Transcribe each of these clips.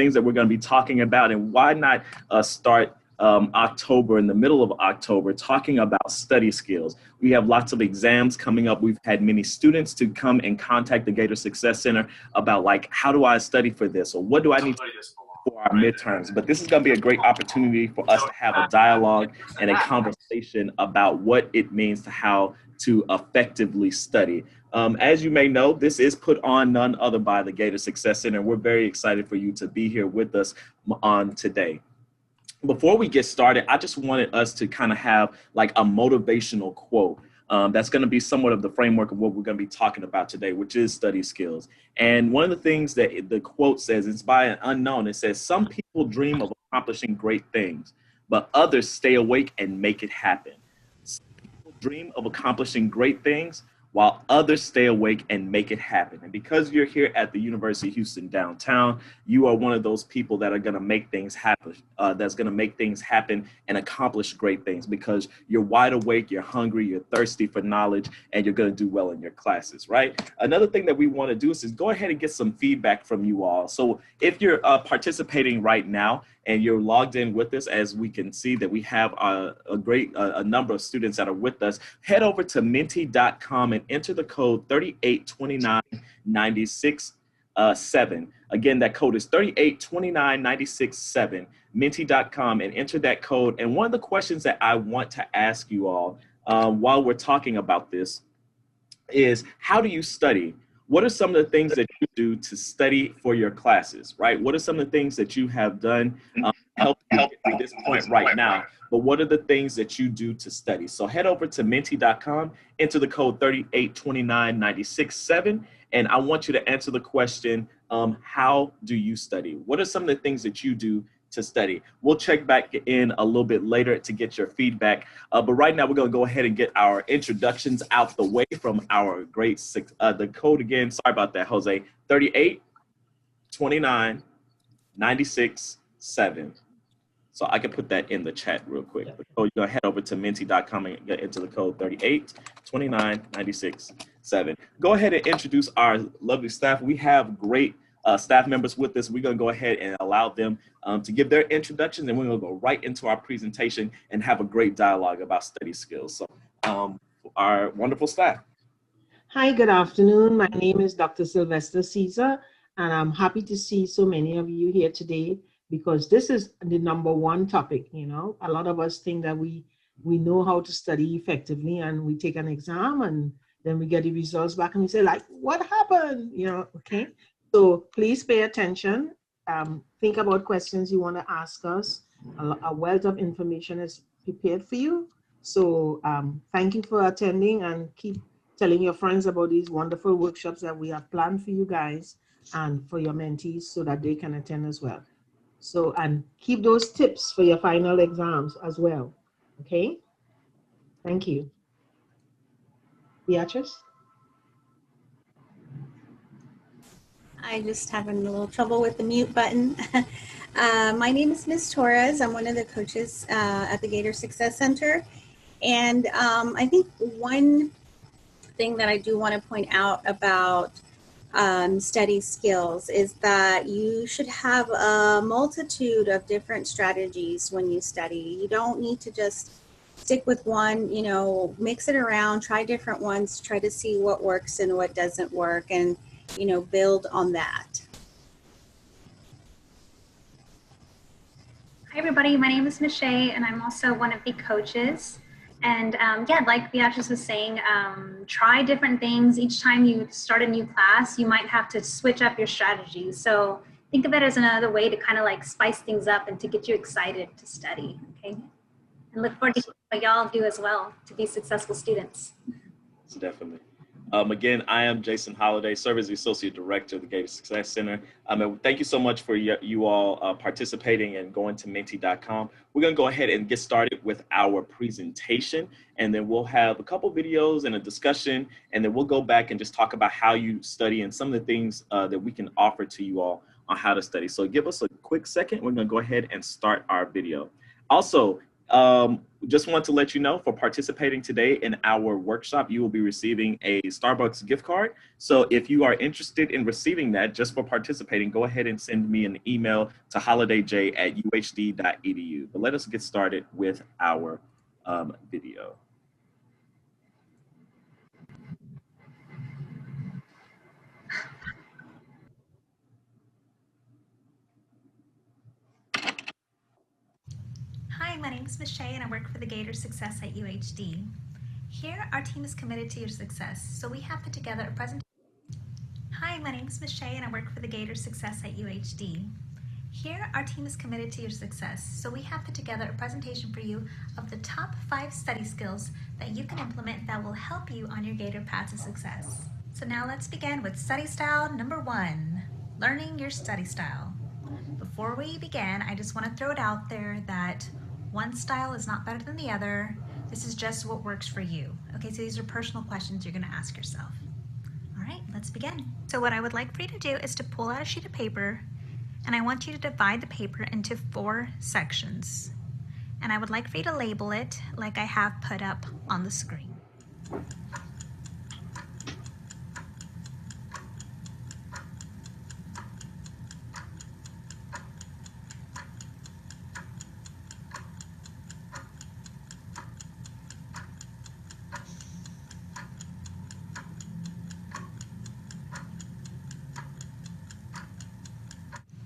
things that we're going to be talking about, and why not start October, in the middle of October, talking about study skills. We have lots of exams coming up. We've had many students to come and contact the Gator Success Center about, like, how do I study for this, or what do I need to do for our midterms? But this is going to be a great opportunity for us to have a dialogue and a conversation about what it means to how to effectively study. As you may know, this is put on none other by the Gator Success Center. We're very excited for you to be here with us on today. Before we get started, I just wanted us to kind of have like a motivational quote that's going to be somewhat of the framework of what we're going to be talking about today, which is study skills. And one of the things that the quote says, it's by an unknown. It says, "Some people dream of accomplishing great things, but others stay awake and make it happen. Some people dream of accomplishing great things, while others stay awake and make it happen." And because you're here at the University of Houston downtown, you are one of those people that are going to make things happen, that's going to make things happen and accomplish great things, because you're wide awake, you're hungry, you're thirsty for knowledge, and you're going to do well in your classes, right? Another thing that we want to do is go ahead and get some feedback from you all. So if you're participating right now, and you're logged in with us, as we can see that we have a great number of students that are with us, head over to menti.com and enter the code 3829967. Again, that code is 3829967, menti.com, and enter that code. And one of the questions that I want to ask you all while we're talking about this is, how do you study? What are some of the things that you do to study for your classes, right? What are some of the things that you have done to help you get to this point right now? But what are the things that you do to study? So head over to menti.com, enter the code 3829967, and I want you to answer the question, how do you study? What are some of the things that you do to study? We'll check back in a little bit later to get your feedback. But right now, we're going to go ahead and get our introductions out the way from our great six. The code again, sorry about that, Jose, 3829967. So I can put that in the chat real quick. So you're going to head over to menti.com and get into the code 3829967. Go ahead and introduce our lovely staff. We have great staff members with us. We're going to go ahead and allow them to give their introductions, and we're going to go right into our presentation and have a great dialogue about study skills. So our wonderful staff. Hi, good afternoon. My name is Dr. Sylvester Caesar, and I'm happy to see so many of you here today, because this is the #1 topic. You know, a lot of us think that we know how to study effectively, and we take an exam and then we get the results back and we say, like, what happened? You know, okay. So please pay attention. Think about questions you want to ask us. A wealth of information is prepared for you. So thank you for attending, and keep telling your friends about these wonderful workshops that we have planned for you guys and for your mentees, so that they can attend as well. So, and keep those tips for your final exams as well. Okay? Thank you. Beatrice? I just having a little trouble with the mute button. My name is Ms. Torres. I'm one of the coaches at the Gator Success Center. And I think one thing that I do want to point out about study skills is that you should have a multitude of different strategies when you study. You don't need to just stick with one, you know, mix it around, try different ones, try to see what works and what doesn't work, and, you know, build on that. Hi everybody, my name is Michelle, and I'm also one of the coaches. And yeah, like Beatrice was saying, try different things. Each time you start a new class, you might have to switch up your strategies. So think of it as another way to kind of like spice things up and to get you excited to study, okay? And look forward to what y'all do as well to be successful students. Definitely. Again, I am Jason Holliday, serve as the Associate Director of the Gator Success Center. And thank you so much for you all participating and going to menti.com. We're going to go ahead and get started with our presentation, and then we'll have a couple videos and a discussion, and then we'll go back and just talk about how you study and some of the things that we can offer to you all on how to study. So give us a quick second. We're going to go ahead and start our video. Also, Just want to let you know, for participating today in our workshop, you will be receiving a Starbucks gift card. So if you are interested in receiving that just for participating, go ahead and send me an email to holidayj@uhd.edu. But let us get started with our video. Hi, my name is Ms. Shea and I work for the Gator Success at UHD. Here, our team is committed to your success, so we have put together a presentation. Hi, my name is Ms. Shea and I work for the Gator Success at UHD. Here, our team is committed to your success, so we have put together a presentation for you of the top 5 study skills that you can implement that will help you on your Gator path to success. So now let's begin with study style number 1, learning your study style. Before we begin, I just want to throw it out there that one style is not better than the other. This is just what works for you. Okay, so these are personal questions you're going to ask yourself. All right, let's begin. So what I would like for you to do is to pull out a sheet of paper, and I want you to divide the paper into 4 sections. And I would like for you to label it like I have put up on the screen.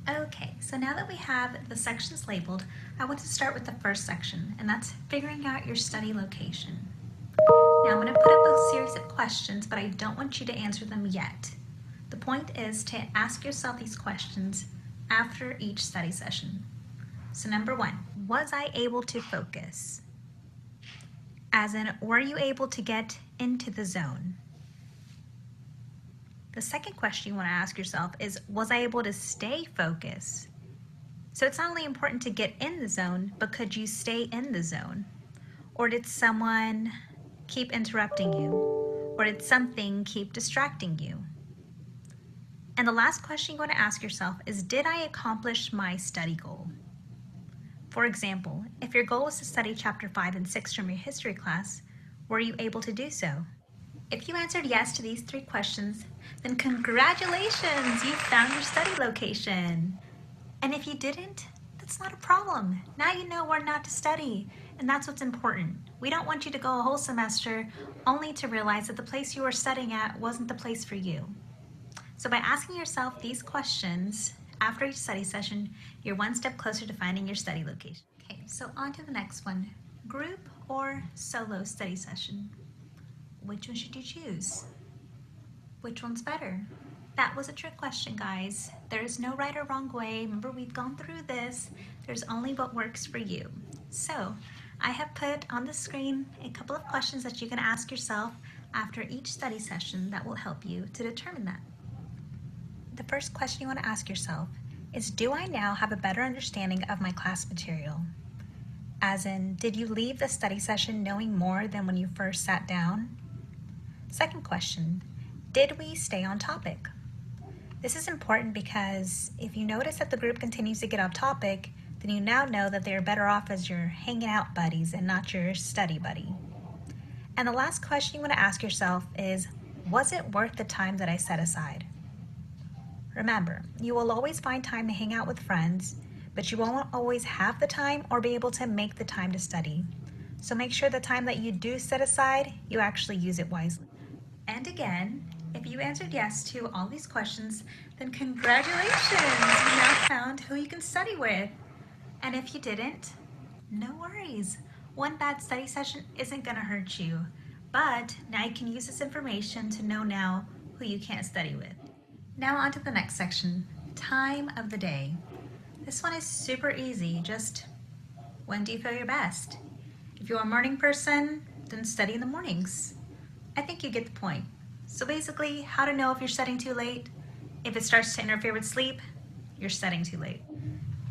Okay, so now that we have the sections labeled, I want to start with the first section, and that's figuring out your study location. Now I'm going to put up a series of questions, but I don't want you to answer them yet. The point is to ask yourself these questions after each study session. So number 1, was I able to focus? As in, were you able to get into the zone? The second question you want to ask yourself is, was I able to stay focused? So it's not only important to get in the zone, but could you stay in the zone? Or did someone keep interrupting you? Or did something keep distracting you? And the last question you want to ask yourself is, did I accomplish my study goal? For example, if your goal was to study chapter 5 and 6 from your history class, were you able to do so? If you answered yes to these 3 questions, then congratulations, you found your study location. And if you didn't, that's not a problem. Now you know where not to study, and that's what's important. We don't want you to go a whole semester only to realize that the place you were studying at wasn't the place for you. So by asking yourself these questions after each study session, you're one step closer to finding your study location. Okay, so on to the next one, group or solo study session. Which one should you choose? Which one's better? That was a trick question, guys. There is no right or wrong way. Remember, we've gone through this. There's only what works for you. So I have put on the screen a couple of questions that you can ask yourself after each study session that will help you to determine that. The first question you want to ask yourself is, do I now have a better understanding of my class material? As in, did you leave the study session knowing more than when you first sat down? Second question, did we stay on topic? This is important because if you notice that the group continues to get off topic, then you now know that they're better off as your hanging out buddies and not your study buddy. And the last question you want to ask yourself is, was it worth the time that I set aside? Remember, you will always find time to hang out with friends, but you won't always have the time or be able to make the time to study. So make sure the time that you do set aside, you actually use it wisely. And again, if you answered yes to all these questions, then congratulations, you now found who you can study with. And if you didn't, no worries. One bad study session isn't gonna hurt you, but now you can use this information to know now who you can't study with. Now on to the next section, time of the day. This one is super easy, just when do you feel your best? If you're a morning person, then study in the mornings. I think you get the point. So basically, how to know if you're studying too late? If it starts to interfere with sleep, you're studying too late.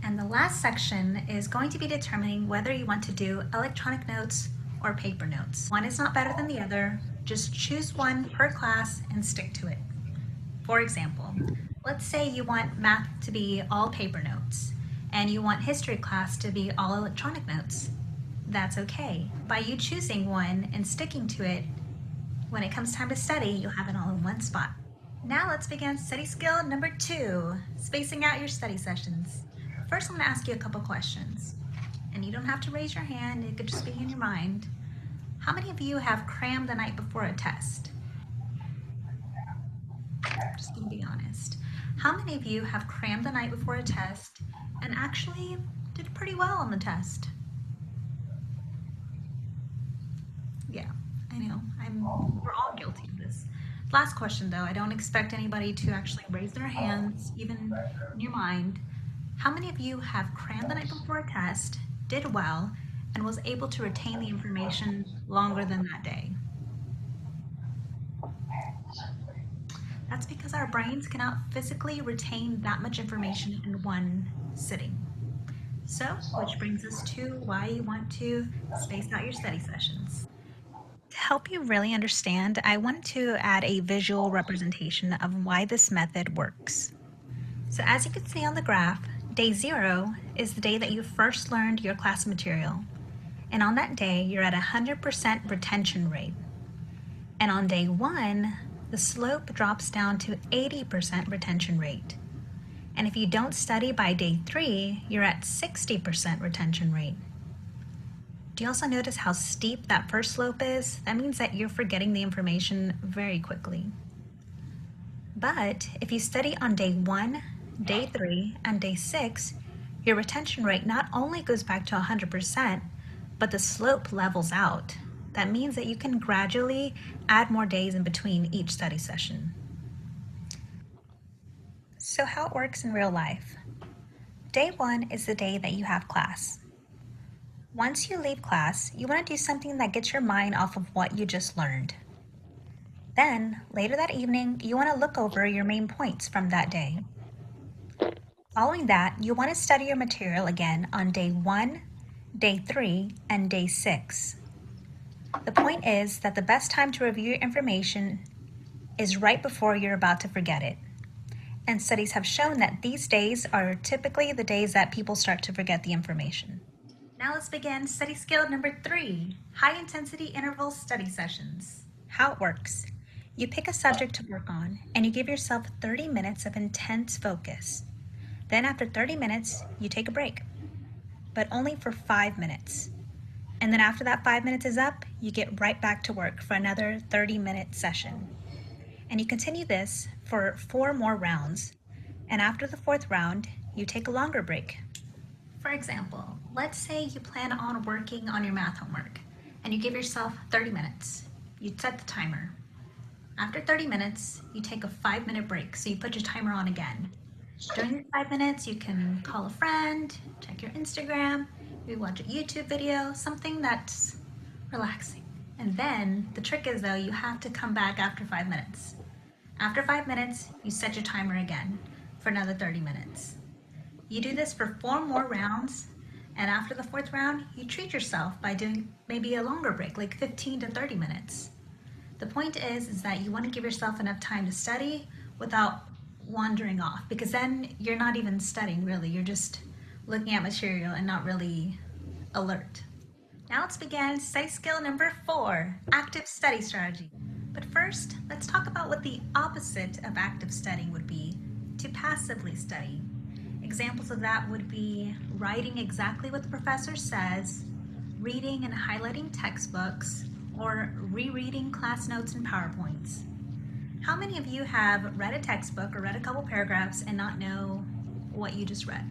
And the last section is going to be determining whether you want to do electronic notes or paper notes. One is not better than the other. Just choose one per class and stick to it. For example, let's say you want math to be all paper notes and you want history class to be all electronic notes. That's okay. By you choosing one and sticking to it, when it comes time to study, you'll have it all in one spot. Now let's begin study skill number 2, spacing out your study sessions. First, I'm going to ask you a couple questions. And you don't have to raise your hand, it could just be in your mind. How many of you have crammed the night before a test? Just gonna be honest. How many of you have crammed the night before a test and actually did pretty well on the test? Yeah, I know. We're all guilty of this. Last question though, I don't expect anybody to actually raise their hands, even in your mind. How many of you have crammed the night before a test, did well, and was able to retain the information longer than that day? That's because our brains cannot physically retain that much information in one sitting. So, which brings us to why you want to space out your study sessions. To help you really understand, I wanted to add a visual representation of why this method works. So as you can see on the graph, day 0 is the day that you first learned your class material. And on that day, you're at 100% retention rate. And on day 1, the slope drops down to 80% retention rate. And if you don't study by day 3, you're at 60% retention rate. Do you also notice how steep that first slope is? That means that you're forgetting the information very quickly. But if you study on day 1, day 3, and day 6, your retention rate not only goes back to 100%, but the slope levels out. That means that you can gradually add more days in between each study session. So how it works in real life. Day 1 is the day that you have class. Once you leave class, you want to do something that gets your mind off of what you just learned. Then, later that evening, you want to look over your main points from that day. Following that, you want to study your material again on day 1, day 3, and day 6. The point is that the best time to review your information is right before you're about to forget it. And studies have shown that these days are typically the days that people start to forget the information. Now let's begin study skill number 3, high intensity interval study sessions. How it works. You pick a subject to work on and you give yourself 30 minutes of intense focus. Then after 30 minutes, you take a break, but only for 5 minutes. And then after that 5 minutes is up, you get right back to work for another 30-minute session. And you continue this for 4 more rounds. And after the 4th round, you take a longer break. For example, let's say you plan on working on your math homework and you give yourself 30 minutes. You set the timer. After 30 minutes, you take a 5-minute break, so you put your timer on again. During the 5 minutes, you can call a friend, check your Instagram, maybe watch a YouTube video, something that's relaxing. And then the trick is though, you have to come back after 5 minutes. After 5 minutes, you set your timer again for another 30 minutes. You do this for 4 more rounds, and after the 4th round, you treat yourself by doing maybe a longer break, like 15 to 30 minutes. The point is that you want to give yourself enough time to study without wandering off, because then you're not even studying really, you're just looking at material and not really alert. Now let's begin study skill number 4, active study strategy. But first, let's talk about what the opposite of active studying would be, to passively study. Examples of that would be writing exactly what the professor says, reading and highlighting textbooks, or rereading class notes and PowerPoints. How many of you have read a textbook or read a couple paragraphs and not know what you just read?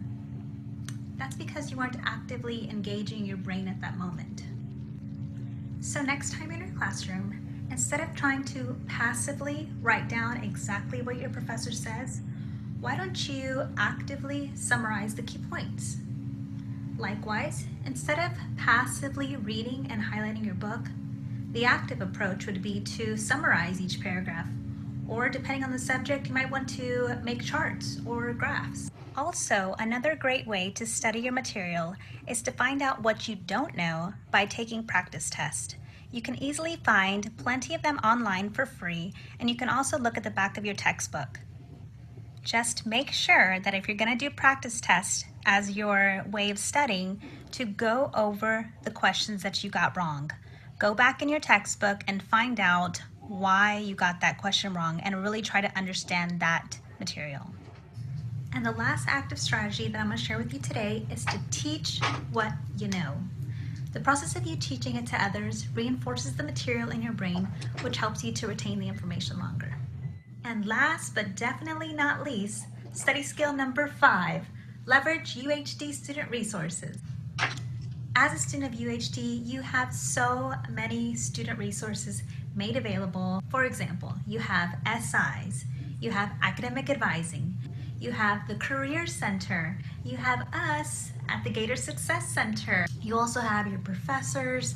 That's because you weren't actively engaging your brain at that moment. So next time in your classroom, instead of trying to passively write down exactly what your professor says, why don't you actively summarize the key points? Likewise, instead of passively reading and highlighting your book, the active approach would be to summarize each paragraph, or depending on the subject, you might want to make charts or graphs. Also, another great way to study your material is to find out what you don't know by taking practice tests. You can easily find plenty of them online for free, and you can also look at the back of your textbook. Just make sure that if you're going to do practice tests, as your way of studying to go over the questions that you got wrong. Go back in your textbook and find out why you got that question wrong and really try to understand that material. And the last active strategy that I'm going to share with you today is to teach what you know. The process of you teaching it to others reinforces the material in your brain, which helps you to retain the information longer. And last but definitely not least, study skill number 5, leverage UHD student resources. As a student of UHD, you have so many student resources made available. For example, you have SIs, you have academic advising, you have the Career Center, you have us at the Gator Success Center. You also have your professors.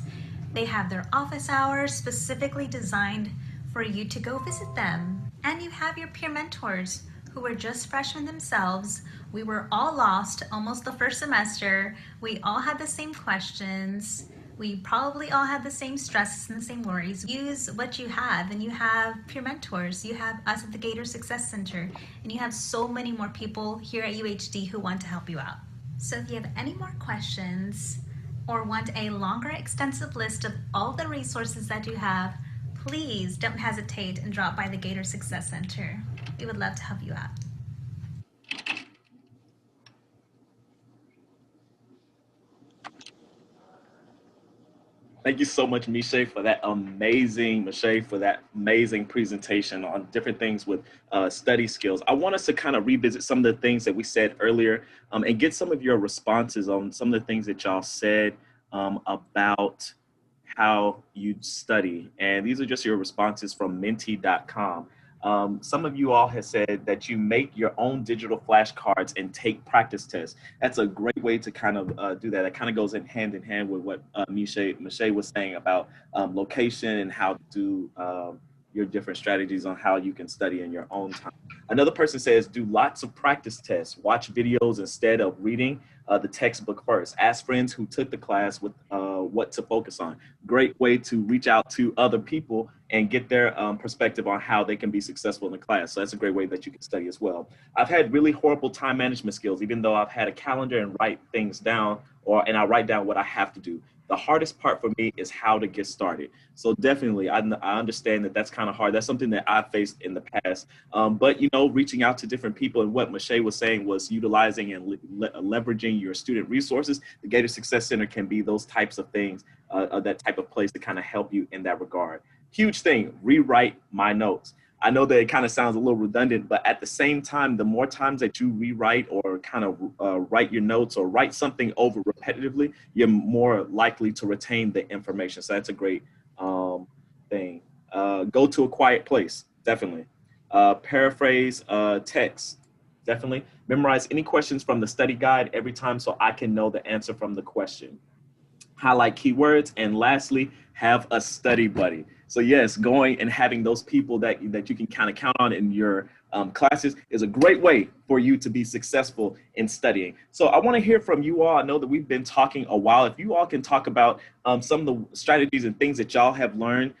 They have their office hours specifically designed for you to go visit them. And you have your peer mentors who were just freshmen themselves. We were all lost almost the first semester. We all had the same questions. We probably all had the same stresses and the same worries. Use what you have, and you have peer mentors. You have us at the Gator Success Center, and you have so many more people here at UHD who want to help you out. So if you have any more questions or want a longer extensive list of all the resources that you have, please don't hesitate and drop by the Gator Success Center. We would love to help you out. Thank you so much, Michelle, for that amazing presentation on different things with study skills. I want us to kind of revisit some of the things that we said earlier and get some of your responses on some of the things that y'all said about how you study. And these are just your responses from menti.com. Some of you all have said that you make your own digital flashcards and take practice tests. That's a great way to kind of do that. It kind of goes hand in hand with what Michelle was saying about location and how to do your different strategies on how you can study in your own time. Another person says, do lots of practice tests. Watch videos instead of reading the textbook first. Ask friends who took the class with what to focus on. Great way to reach out to other people and get their perspective on how they can be successful in the class. So that's a great way that you can study as well. I've had really horrible time management skills, even though I've had a calendar and write things down, and I write down what I have to do. The hardest part for me is how to get started. So definitely, I understand that that's kind of hard. That's something that I've faced in the past. But, you know, reaching out to different people, and what Michelle was saying was utilizing and leveraging your student resources. The Gator Success Center can be those types of things, that type of place to kind of help you in that regard. Huge thing, rewrite my notes. I know that it kind of sounds a little redundant, but at the same time, the more times that you rewrite or kind of write your notes or write something over repetitively, you're more likely to retain the information. So that's a great thing. Go to a quiet place, definitely. Paraphrase text, definitely. Memorize any questions from the study guide every time so I can know the answer from the question. Highlight keywords, and lastly, have a study buddy. So yes, going and having those people that you can kind of count on in your classes is a great way for you to be successful in studying. So I want to hear from you all. I know that we've been talking a while. If you all can talk about some of the strategies and things that y'all have learned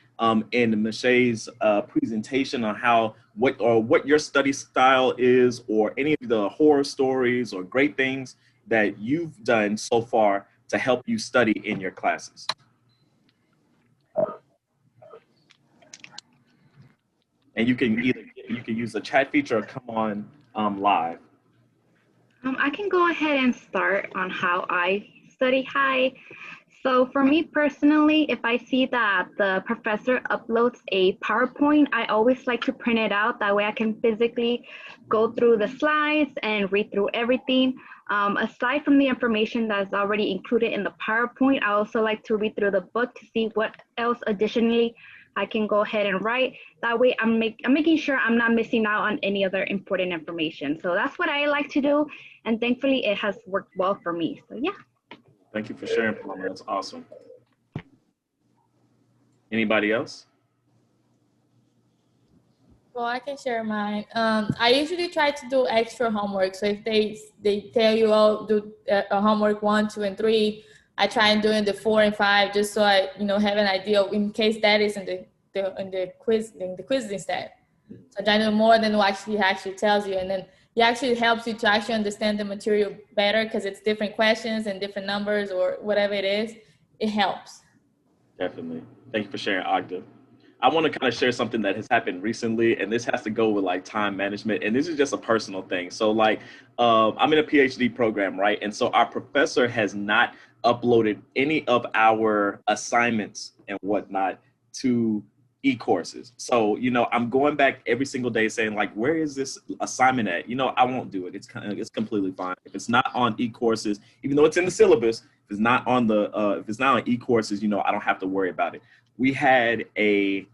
in Michelle's presentation on what your study style is, or any of the horror stories or great things that you've done so far to help you study in your classes. And you can use the chat feature or come on live. I can go ahead and start on how I study. Hi. So for me personally, if I see that the professor uploads a PowerPoint, I always like to print it out. That way I can physically go through the slides and read through everything. Aside from the information that's already included in the PowerPoint, I also like to read through the book to see what else additionally I can go ahead and write. That way I'm making sure I'm not missing out on any other important information. So that's what I like to do. And thankfully it has worked well for me. So yeah. Thank you for sharing, Paloma. That's awesome. Anybody else? Well, I can share mine. I usually try to do extra homework. So if they tell you, oh, do homework 1, 2, and 3, I try and do in the 4 and 5, just so I have an idea in case that is in the quiz instead. So I know more than what he actually tells you, and then it actually helps you to actually understand the material better because it's different questions and different numbers or whatever it is. It helps. Definitely. Thank you for sharing, Agda. I want to kind of share something that has happened recently, and this has to go with like time management. And this is just a personal thing. So like, I'm in a PhD program, right? And so our professor has not uploaded any of our assignments and whatnot to e-courses. So, I'm going back every single day saying like, where is this assignment at? I won't do it. It's completely fine. If it's not on e-courses, even though it's in the syllabus, if it's not on e-courses, I don't have to worry about it. We had a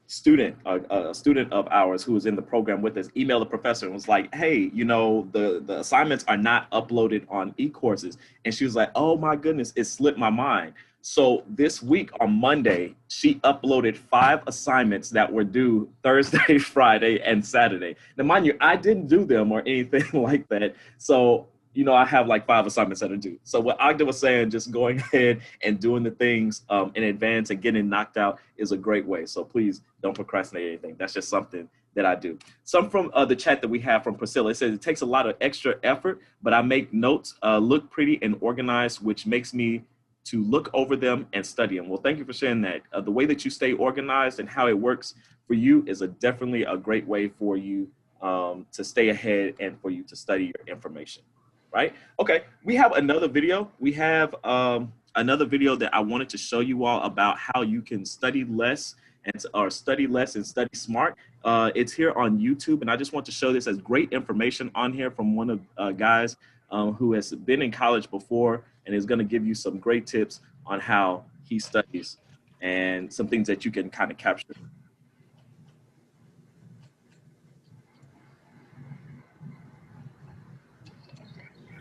student of ours who was in the program with us email the professor and was like, hey, the assignments are not uploaded on e-courses. And she was like, oh my goodness, it slipped my mind. So this week on Monday, she uploaded 5 assignments that were due Thursday, Friday, and Saturday. Now, mind you, I didn't do them or anything like that. So, I have like 5 assignments that are due. So what Agda was saying, just going ahead and doing the things in advance and getting knocked out is a great way. So please don't procrastinate anything. That's just something that I do. Some from the chat that we have from Priscilla. It says it takes a lot of extra effort, but I make notes look pretty and organized, which makes me to look over them and study them. Well, thank you for sharing that. The way that you stay organized and how it works for you is definitely a great way for you to stay ahead and for you to study your information, right? Okay, we have another video. We have another video that I wanted to show you all about how you can study less and study smart. It's here on YouTube, and I just want to show this as great information on here from one of guys who has been in college before and is going to give you some great tips on how he studies and some things that you can kind of capture.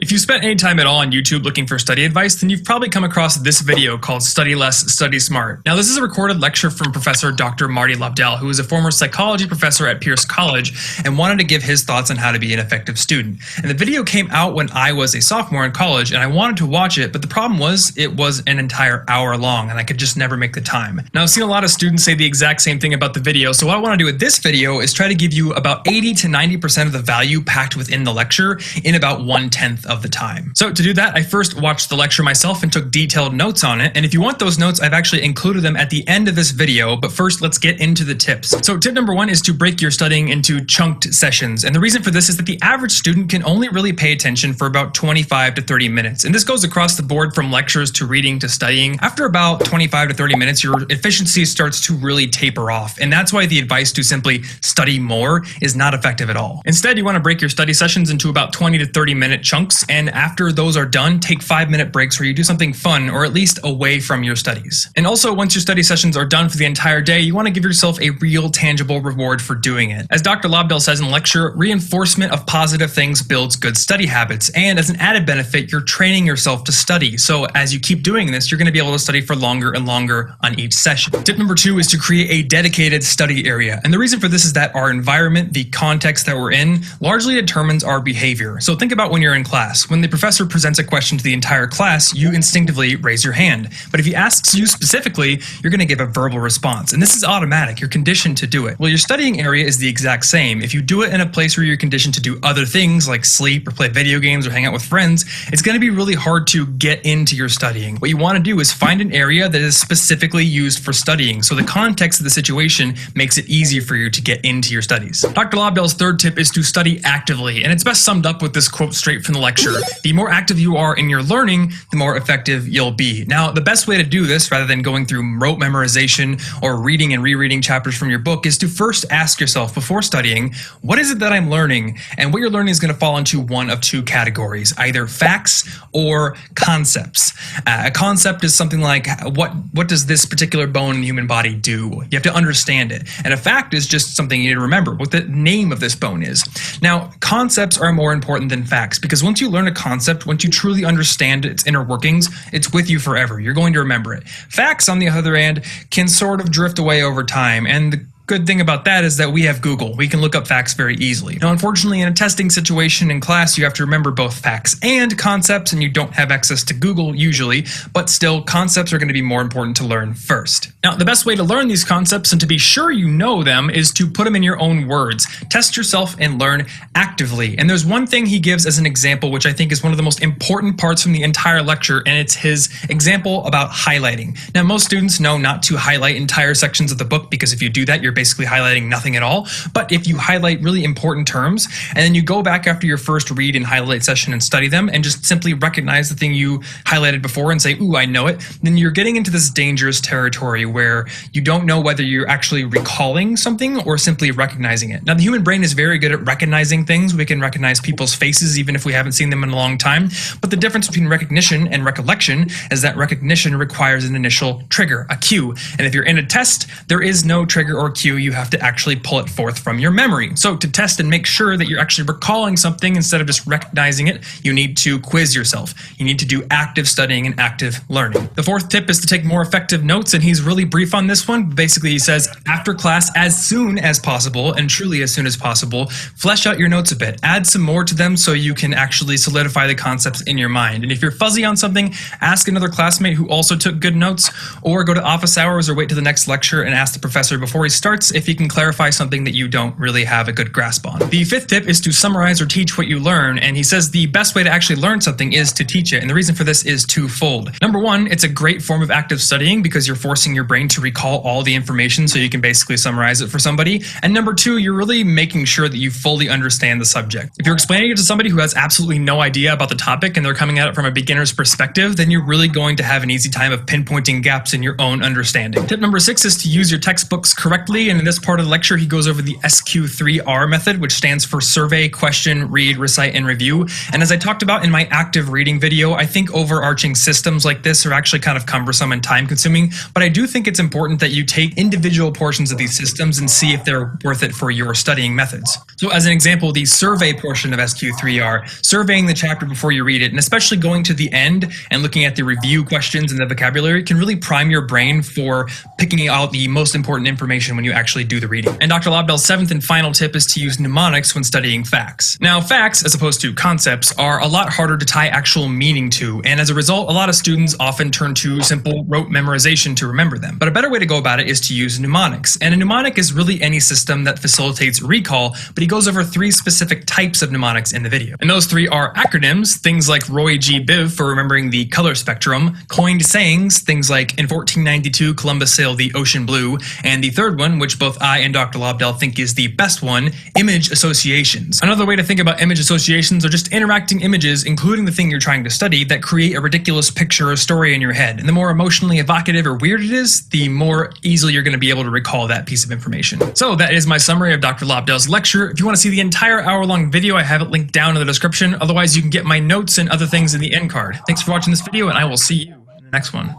If you spent any time at all on YouTube looking for study advice, then you've probably come across this video called Study Less, Study Smart. Now, this is a recorded lecture from Professor Dr. Marty Lobdell, who is a former psychology professor at Pierce College and wanted to give his thoughts on how to be an effective student. And the video came out when I was a sophomore in college, and I wanted to watch it, but the problem was it was an entire hour long, and I could just never make the time. Now, I've seen a lot of students say the exact same thing about the video, so what I want to do with this video is try to give you about 80 to 90% of the value packed within the lecture in about 1/10 of the time. So to do that, I first watched the lecture myself and took detailed notes on it. And if you want those notes, I've actually included them at the end of this video. But first, let's get into the tips. So tip number 1 is to break your studying into chunked sessions. And the reason for this is that the average student can only really pay attention for about 25 to 30 minutes. And this goes across the board from lectures to reading to studying. After about 25 to 30 minutes, your efficiency starts to really taper off. And that's why the advice to simply study more is not effective at all. Instead, you want to break your study sessions into about 20 to 30 minute chunks. And after those are done, take 5-minute breaks where you do something fun or at least away from your studies. And also, once your study sessions are done for the entire day, you want to give yourself a real tangible reward for doing it. As Dr. Lobdell says in the lecture, reinforcement of positive things builds good study habits. And as an added benefit, you're training yourself to study. So as you keep doing this, you're going to be able to study for longer and longer on each session. Tip number 2 is to create a dedicated study area. And the reason for this is that our environment, the context that we're in, largely determines our behavior. So think about when you're in class. When the professor presents a question to the entire class, you instinctively raise your hand. But if he asks you specifically, you're going to give a verbal response. And this is automatic. You're conditioned to do it. Well, your studying area is the exact same. If you do it in a place where you're conditioned to do other things like sleep or play video games or hang out with friends, it's going to be really hard to get into your studying. What you want to do is find an area that is specifically used for studying. So the context of the situation makes it easy for you to get into your studies. Dr. Lobdell's third tip is to study actively. And it's best summed up with this quote straight from the lecture. The more active you are in your learning, the more effective you'll be. Now, the best way to do this, rather than going through rote memorization or reading and rereading chapters from your book, is to first ask yourself before studying, what is it that I'm learning? And what you're learning is going to fall into one of 2 categories, either facts or concepts. A concept is something like, what does this particular bone in the human body do? You have to understand it. And a fact is just something you need to remember, what the name of this bone is. Now, concepts are more important than facts, because once you learn a concept, once you truly understand its inner workings, it's with you forever. You're going to remember it. Facts, on the other hand, can sort of drift away over time, and the good thing about that is that we have Google. We can look up facts very easily. Now, unfortunately, in a testing situation in class, you have to remember both facts and concepts, and you don't have access to Google usually, but still, concepts are going to be more important to learn first. Now, the best way to learn these concepts and to be sure you know them is to put them in your own words. Test yourself and learn actively. And there's one thing he gives as an example, which I think is one of the most important parts from the entire lecture, and it's his example about highlighting. Now, most students know not to highlight entire sections of the book, because if you do that, you're basically highlighting nothing at all. But if you highlight really important terms, and then you go back after your first read and highlight session and study them, and just simply recognize the thing you highlighted before and say, ooh, I know it, then you're getting into this dangerous territory where you don't know whether you're actually recalling something or simply recognizing it. Now, the human brain is very good at recognizing things. We can recognize people's faces even if we haven't seen them in a long time. But the difference between recognition and recollection is that recognition requires an initial trigger, a cue. And if you're in a test, there is no trigger or cue. You have to actually pull it forth from your memory. So to test and make sure that you're actually recalling something instead of just recognizing it, you need to quiz yourself. You need to do active studying and active learning. The fourth tip is to take more effective notes, and he's really brief on this one. Basically, he says, after class, as soon as possible, and truly as soon as possible, flesh out your notes a bit. Add some more to them so you can actually solidify the concepts in your mind. And if you're fuzzy on something, ask another classmate who also took good notes, or go to office hours or wait to the next lecture and ask the professor before he starts if he can clarify something that you don't really have a good grasp on. The fifth tip is to summarize or teach what you learn, and he says the best way to actually learn something is to teach it, and the reason for this is twofold. Number one, it's a great form of active studying because you're forcing your brain to recall all the information so you can basically summarize it for somebody, and number two, you're really making sure that you fully understand the subject. If you're explaining it to somebody who has absolutely no idea about the topic and they're coming at it from a beginner's perspective, then you're really going to have an easy time of pinpointing gaps in your own understanding. Tip number 6 is to use your textbooks correctly, and in this part of the lecture, he goes over the SQ3R method, which stands for survey, question, read, recite, and review. And as I talked about in my active reading video, I think overarching systems like this are actually kind of cumbersome and time-consuming, but I do think it's important that you take individual portions of these systems and see if they're worth it for your studying methods. So as an example, the survey portion of SQ3R, surveying the chapter before you read it, and especially going to the end and looking at the review questions and the vocabulary can really prime your brain for picking out the most important information when you actually do the reading. And Dr. Lobdell's seventh and final tip is to use mnemonics when studying facts. Now, facts, as opposed to concepts, are a lot harder to tie actual meaning to, and as a result, a lot of students often turn to simple rote memorization to remember them. But a better way to go about it is to use mnemonics. And a mnemonic is really any system that facilitates recall, but he goes over 3 specific types of mnemonics in the video. And those 3 are acronyms, things like Roy G. Biv for remembering the color spectrum, coined sayings, things like in 1492 Columbus sailed the ocean blue, and the third one, which both I and Dr. Lobdell think is the best one, image associations. Another way to think about image associations are just interacting images, including the thing you're trying to study, that create a ridiculous picture or story in your head. And the more emotionally evocative or weird it is, the more easily you're going to be able to recall that piece of information. So that is my summary of Dr. Lobdell's lecture. If you want to see the entire hour-long video, I have it linked down in the description. Otherwise, you can get my notes and other things in the end card. Thanks for watching this video, and I will see you in the next one.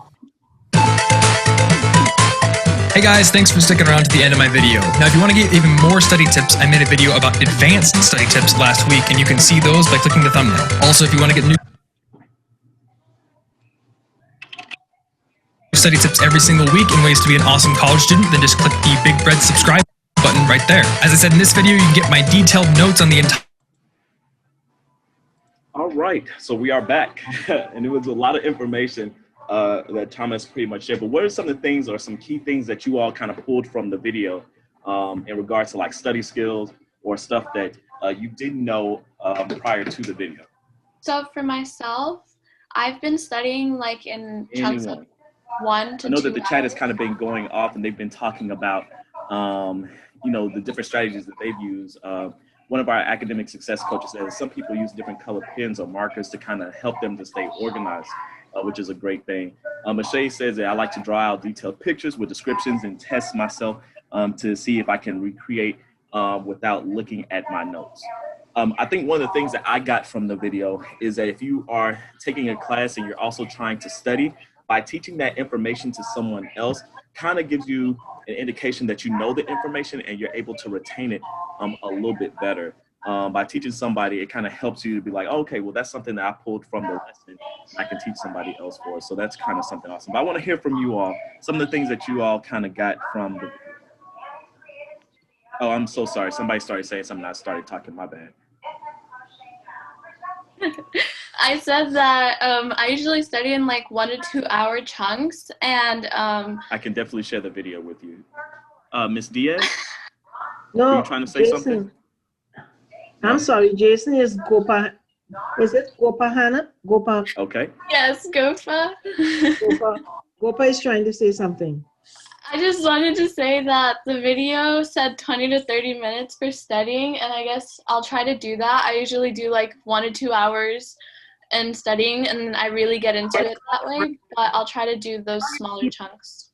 Hey guys, thanks for sticking around to the end of my video. Now, if you want to get even more study tips, I made a video about advanced study tips last week, and you can see those by clicking the thumbnail. Also, if you want to get new study tips every single week and ways to be an awesome college student, then just click the big red subscribe button right there. As I said in this video, you can get my detailed notes on the entire... All right, so we are back, and it was a lot of information that Thomas pretty much shared. But what are some of the things or some key things that you all kind of pulled from the video in regards to like study skills or stuff that you didn't know prior to the video? So for myself, I've been studying like in chunks of 1 to 2 I know that the chat hours. has kind of been going off, and they've been talking about you know, the different strategies that they've used. One of our academic success coaches says some people use different color pens or markers to kind of help them to stay organized, which is a great thing. Michelle says that I like to draw out detailed pictures with descriptions and test myself to see if I can recreate without looking at my notes. I think one of the things that I got from the video is that if you are taking a class and you're also trying to study, by teaching that information to someone else kind of gives you an indication that you know the information and you're able to retain it a little bit better. By teaching somebody, it kind of helps you to be like, oh, okay, well, that's something that I pulled from the lesson. I can teach somebody else for. So that's kind of something awesome. But I want to hear from you all, some of the things that you all kind of got from the video. Oh, I'm so sorry. Somebody started saying something. I started talking. My bad. I said that I usually study in like 1 to 2 hour chunks, and I can definitely share the video with you. Miss Diaz, No, were you trying to say Jason. something? I'm sorry, Jason is Gopa. Is it Gopahana? Gopa. Okay. yes, Gofa. Gopa is trying to say something. I just wanted to say that the video said 20 to 30 minutes for studying, and I guess I'll try to do that. I usually do like 1 to 2 hours in studying, and I really get into it that way, but I'll try to do those smaller chunks.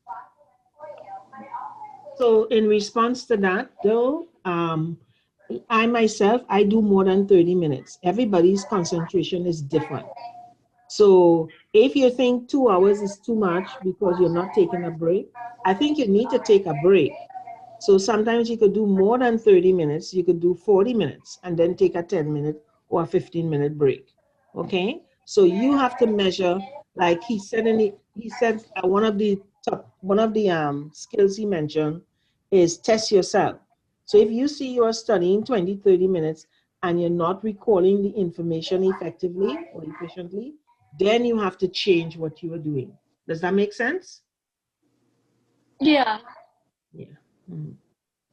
So in response to that, though, I myself, I do more than 30 minutes. Everybody's concentration is different. So if you think 2 hours is too much because you're not taking a break, I think you need to take a break. So sometimes you could do more than 30 minutes. You could do 40 minutes and then take a 10-minute or a 15-minute break. Okay. So you have to measure, like he said, one of the skills he mentioned is test yourself. So if you see you're studying 20, 30 minutes and you're not recalling the information effectively or efficiently, then you have to change what you are doing. Does that make sense? Yeah. Yeah. Mm-hmm.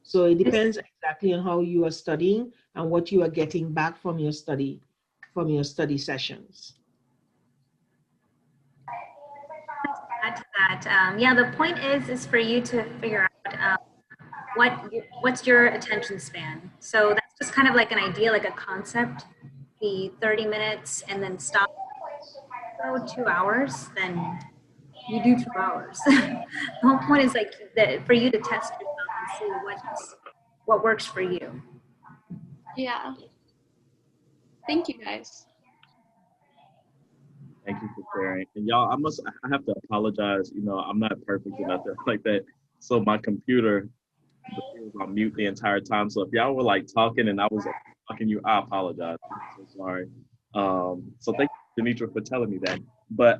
So it depends exactly on how you are studying and what you are getting back from your study sessions. Add to that, yeah, the point is for you to figure out what's your attention span. So that's just kind of like an idea, like a concept, the 30 minutes and then stop. So 2 hours, then you do 2 hours. The whole point is like that for you to test yourself and see what works for you. Yeah. Thank you, guys. Thank you for sharing. And y'all, I have to apologize. You know, I'm not perfect enough like that. So my computer was on mute the entire time. So if y'all were like talking and I was talking you, I apologize. I'm so sorry. So thank you, Demetra, for telling me that. But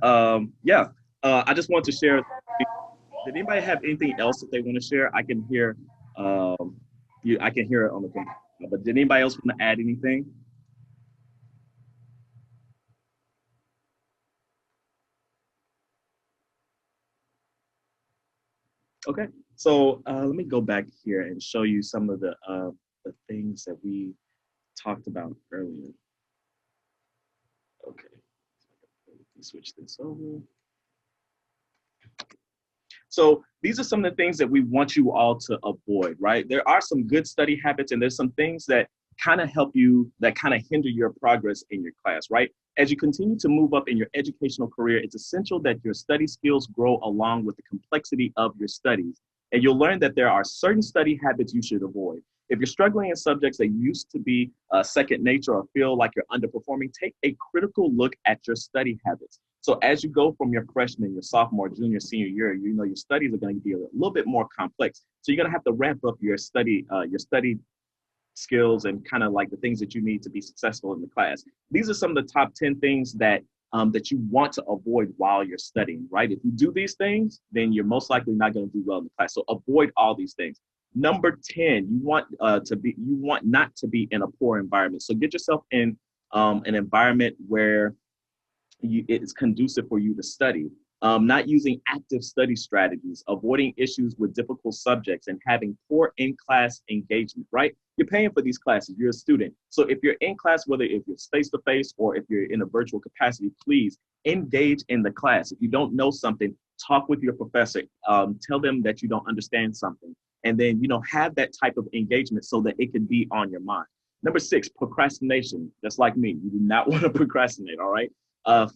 yeah, I just want to share. Did anybody have anything else that they want to share? I can hear I can hear it on the computer. But did anybody else want to add anything? Okay, so let me go back here and show you some of the things that we talked about earlier. Okay, let me switch this over. So these are some of the things that we want you all to avoid, right? There are some good study habits and there's some things that kind of help you, that kind of hinder your progress in your class, right? As you continue to move up in your educational career, it's essential that your study skills grow along with the complexity of your studies. And you'll learn that there are certain study habits you should avoid. If you're struggling in subjects that used to be second nature or feel like you're underperforming, take a critical look at your study habits. So as you go from your freshman, your sophomore, junior, senior year, you know your studies are going to be a little bit more complex. So you're going to have to ramp up your study skills and kind of like the things that you need to be successful in the class. These are some of the top 10 things that that you want to avoid while you're studying, right? If you do these things, then you're most likely not going to do well in the class. So avoid all these things. Number 10, you want not to be in a poor environment. So get yourself in an environment where it's conducive for you to study. Not using active study strategies, avoiding issues with difficult subjects, and having poor in-class engagement, right? You're paying for these classes, you're a student. So if you're in class, whether if you're face-to-face or if you're in a virtual capacity, please engage in the class. If you don't know something, talk with your professor, tell them that you don't understand something, and then, you know, have that type of engagement so that it can be on your mind. Number 6, procrastination. Just like me, you do not want to procrastinate, all right?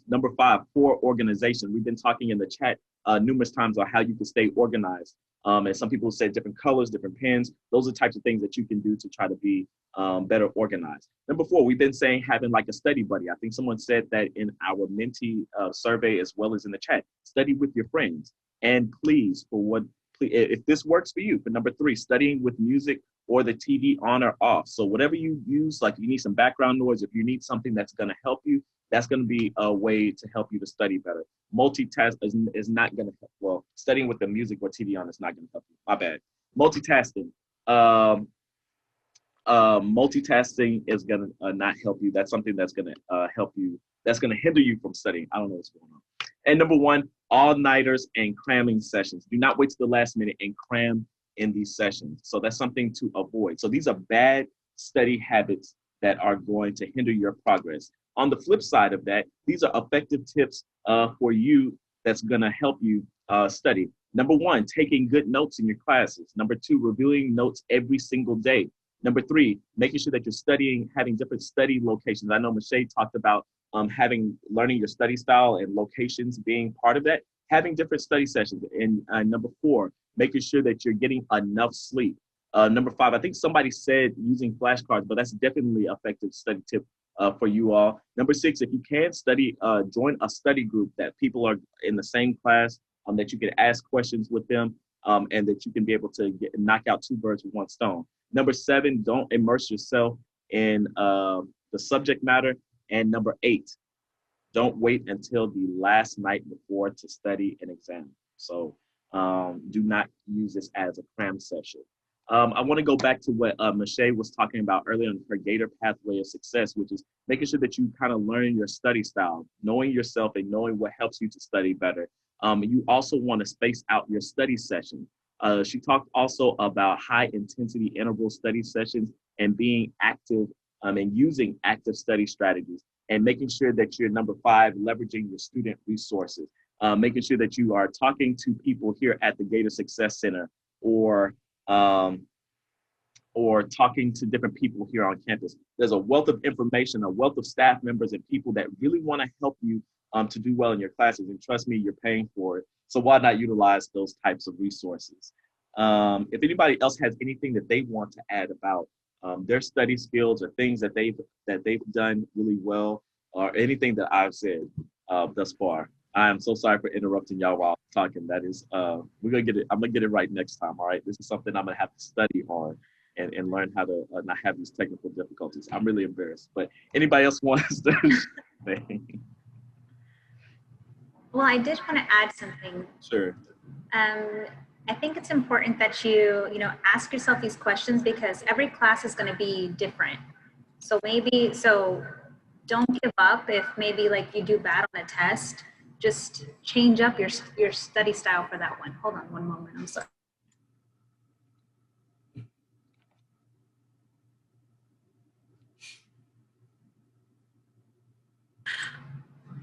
Number 5, poor organization. We've been talking in the chat numerous times on how you can stay organized. And some people say different colors, different pens. Those are types of things that you can do to try to be better organized. Number 4, we've been saying having like a study buddy. I think someone said that in our mentee survey as well as in the chat. Study with your friends. And please, if this works for you, for number 3, studying with music or the TV on or off. So whatever you use, like you need some background noise, if you need something that's going to help you, that's going to be a way to help you to study better. Multitask is not going to help. Well, studying with the music or TV on is not going to help you. My bad. Multitasking. multitasking is going to not help you. That's something that's going to help you. That's going to hinder you from studying. I don't know what's going on. And number one, all-nighters and cramming sessions. Do not wait to the last minute and cram in these sessions. So that's something to avoid. So these are bad study habits that are going to hinder your progress. On the flip side of that, these are effective tips for you that's going to help you study. Number one, taking good notes in your classes. Number two, reviewing notes every single day. Number three, making sure that you're studying, having different study locations. I know Michelle talked about learning your study style and locations being part of that. Having different study sessions. And number four, making sure that you're getting enough sleep. Number five, I think somebody said using flashcards, but that's definitely an effective study tip for you all. Number six, if you can study, join a study group that people are in the same class, that you can ask questions with them, and that you can be able to knock out two birds with one stone. Number seven, don't immerse yourself in the subject matter. And number eight, don't wait until the last night before to study an exam. So do not use this as a cram session. I want to go back to what Michelle was talking about earlier on her Gator pathway of success, which is making sure that you kind of learn your study style, knowing yourself and knowing what helps you to study better. You also want to space out your study session. She talked also about high intensity interval study sessions and being active and using active study strategies, and making sure that you're, number five, leveraging your student resources, making sure that you are talking to people here at the Gator Success Center, or talking to different people here on campus. There's a wealth of information, a wealth of staff members and people that really want to help you to do well in your classes. And trust me, you're paying for it. So why not utilize those types of resources? If anybody else has anything that they want to add about their study skills or things that they've done really well, or anything that I've said thus far, I am so sorry for interrupting y'all while I'm talking. That is, we're gonna get it. I'm gonna get it right next time. All right, this is something I'm gonna have to study on and learn how to not have these technical difficulties. I'm really embarrassed. But anybody else wants to say? Well, I did want to add something. Sure. I think it's important that you ask yourself these questions, because every class is going to be different. So don't give up if maybe like you do bad on a test. Just change up your study style for that one. Hold on one moment. I'm sorry.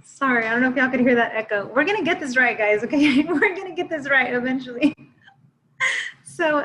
Sorry, I don't know if y'all could hear that echo. We're gonna get this right, guys, okay? We're gonna get this right eventually. So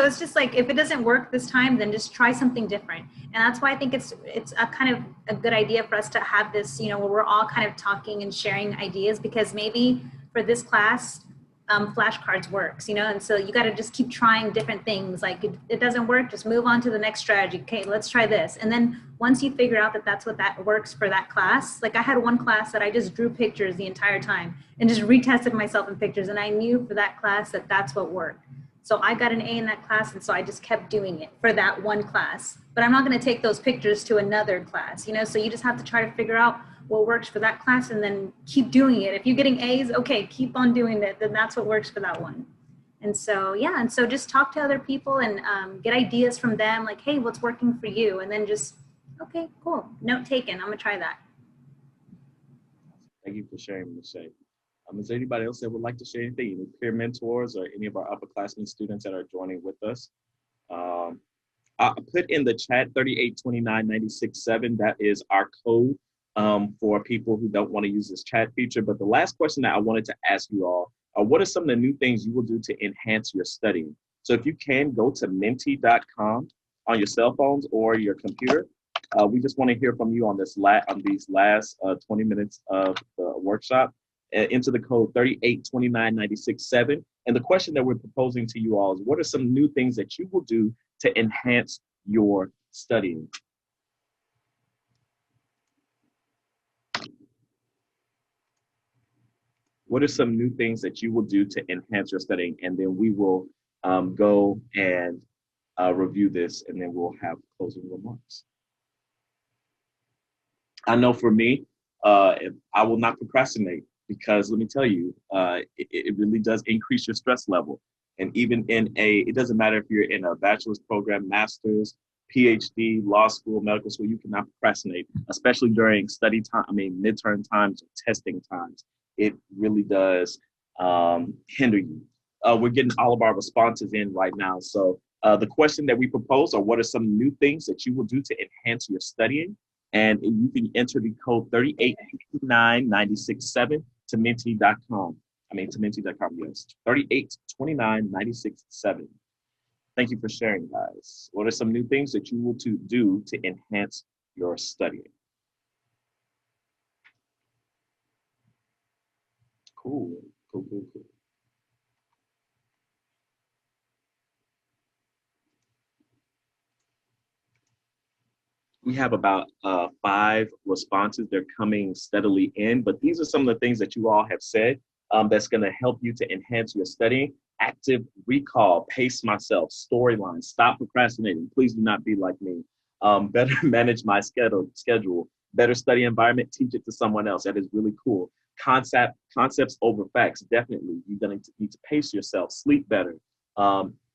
it's just like, if it doesn't work this time, then just try something different. And that's why I think it's a kind of a good idea for us to have this, where we're all kind of talking and sharing ideas, because maybe for this class, flashcards works, and so you got to just keep trying different things. Like it doesn't work, just move on to the next strategy. Okay, let's try this. And then once you figure out that that's what that works for that class, like I had one class that I just drew pictures the entire time and just retested myself in pictures. And I knew for that class that that's what worked. So I got an A in that class, and so I just kept doing it for that one class. But I'm not going to take those pictures to another class, so you just have to try to figure out what works for that class and then keep doing it. If you're getting A's, okay, keep on doing it, then that's what works for that one. And so, and so just talk to other people and get ideas from them, like, hey, what's working for you? And then just, okay, cool, note taken, I'm going to try that. Thank you for sharing, Michelle. Is there anybody else that would like to share anything? Any peer mentors or any of our upperclassmen students that are joining with us? I put in the chat 382996.7. That is our code for people who don't want to use this chat feature. But the last question that I wanted to ask you all are, what are some of the new things you will do to enhance your studying? So if you can, go to menti.com on your cell phones or your computer. We just want to hear from you on these last 20 minutes of the workshop. Enter the code 382996.7. And the question that we're proposing to you all is, what are some new things that you will do to enhance your studying? What are some new things that you will do to enhance your studying? And then we will go and review this, and then we'll have closing remarks. I know for me, I will not procrastinate. Because let me tell you, it really does increase your stress level. And even it doesn't matter if you're in a bachelor's program, master's, PhD, law school, medical school, you cannot procrastinate, especially during study time, midterm times or testing times. It really does hinder you. We're getting all of our responses in right now. So the question that we propose are, what are some new things that you will do to enhance your studying? And you can enter the code 3829967 to Menti.com. To Menti.com, yes. 3829967. Thank you for sharing, guys. What are some new things that you will do to enhance your studying? Cool. We have about 5 responses. They're coming steadily in, but these are some of the things that you all have said that's going to help you to enhance your studying. Active recall, pace myself, storyline, stop procrastinating. Please do not be like me. Better manage my schedule, better study environment, teach it to someone else. That is really cool. Concepts over facts, definitely. You're going to need to pace yourself, sleep better.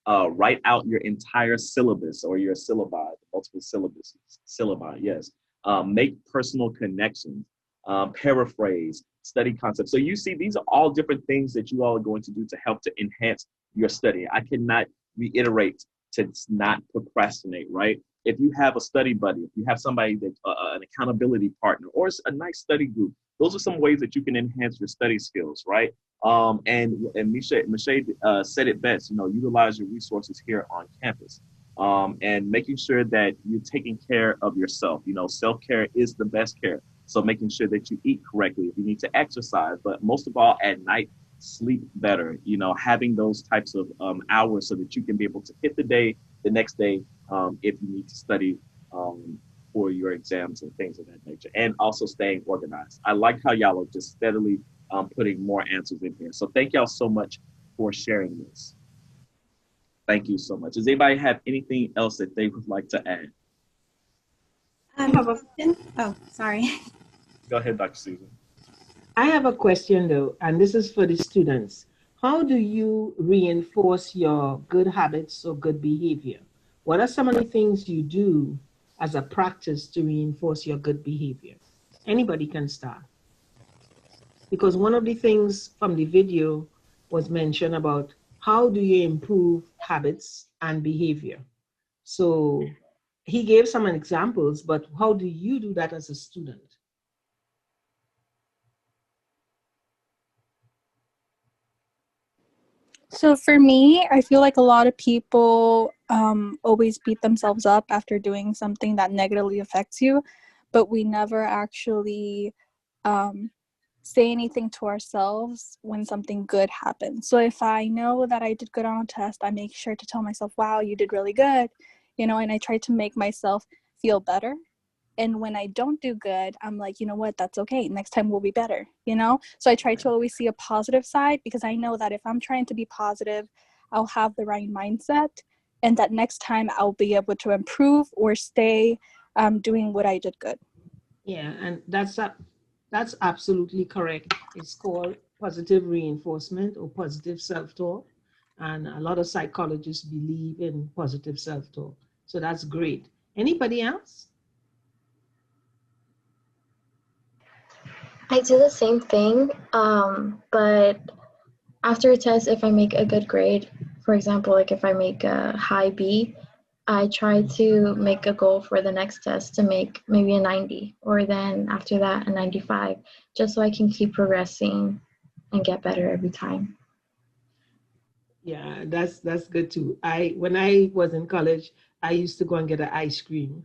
Write out your entire syllabus or your syllabi, multiple syllabi, yes. Make personal connections, paraphrase, study concepts. So you see, these are all different things that you all are going to do to help to enhance your study. I cannot reiterate to not procrastinate, right? If you have a study buddy, if you have somebody that an accountability partner or a nice study group, those are some ways that you can enhance your study skills, right? And Michelle said it best, utilize your resources here on campus, and making sure that you're taking care of yourself. Self-care is the best care. So making sure that you eat correctly, if you need to exercise, but most of all at night, sleep better, having those types of hours so that you can be able to hit the next day, if you need to study for your exams and things of that nature, and also staying organized. I like how y'all are just steadily putting more answers in here. So thank y'all so much for sharing this. Thank you so much. Does anybody have anything else that they would like to add? Oh, sorry. Go ahead, Dr. Susan. I have a question though, and this is for the students. How do you reinforce your good habits or good behavior? What are some of the things you do as a practice to reinforce your good behavior? Anybody can start. Because one of the things from the video was mentioned about how do you improve habits and behavior. So he gave some examples, but how do you do that as a student? So for me, I feel like a lot of people always beat themselves up after doing something that negatively affects you, but we never actually say anything to ourselves when something good happens. So if I know that I did good on a test, I make sure to tell myself, wow, you did really good, and I try to make myself feel better. And when I don't do good, I'm like, you know what, that's okay. Next time will be better, So I try to always see a positive side, because I know that if I'm trying to be positive, I'll have the right mindset, and that next time I'll be able to improve or stay doing what I did good. Yeah, and that's absolutely correct. It's called positive reinforcement or positive self-talk. And a lot of psychologists believe in positive self-talk. So that's great. Anybody else? I do the same thing, but after a test, if I make a good grade, for example, like if I make a high B, I try to make a goal for the next test to make maybe a 90, or then after that a 95, just so I can keep progressing and get better every time. Yeah, that's good too. When I was in college, I used to go and get an ice cream.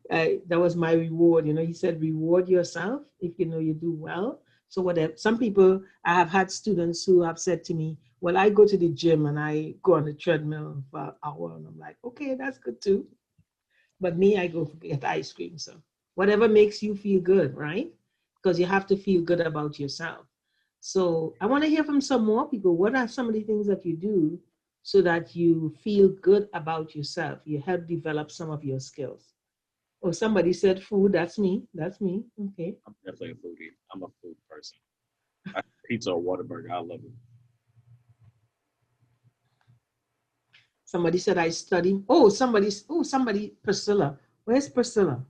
That was my reward. He said, reward yourself if you do well. So whatever. Some people, I have had students who have said to me, well, I go to the gym and I go on the treadmill for an hour. And I'm like, okay, that's good too. But me, I go get ice cream. So whatever makes you feel good, right? Because you have to feel good about yourself. So I want to hear from some more people. What are some of the things that you do so that you feel good about yourself? You help develop some of your skills. Oh, somebody said food. That's me. Okay. I'm definitely a foodie. I'm a food person. Pizza or Whataburger, I love it. Somebody said I study. Somebody, Priscilla. Where's Priscilla?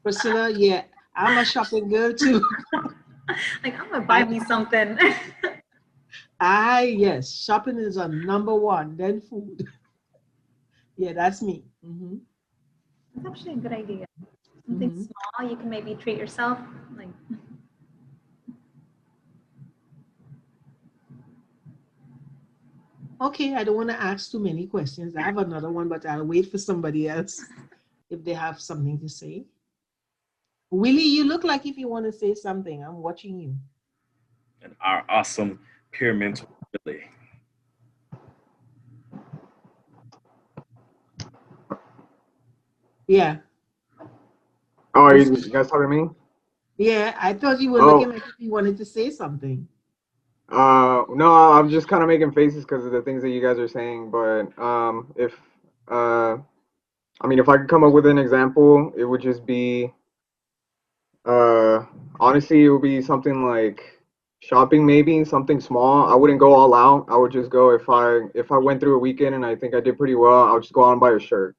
Priscilla, yeah, I'm a shopping girl too. Like, I'm gonna buy me something. Yes, shopping is a number one, then food. Yeah, that's me. That's actually a good idea. Something small, you can maybe treat yourself. Like, Okay, I don't want to ask too many questions. I have another one, but I'll wait for somebody else if they have something to say. Willie, you look like if you want to say something. I'm watching you. And our awesome peer mentor, Billy. Yeah. Oh, are you guys talking to me? Yeah, I thought you were looking like if you wanted to say something. No, I'm just kind of making faces because of the things that you guys are saying. But if I could come up with an example, it would just be, honestly, it would be something like shopping, maybe something small. I wouldn't go all out. I would just go if I went through a weekend and I think I did pretty well. I'll just go out and buy a shirt.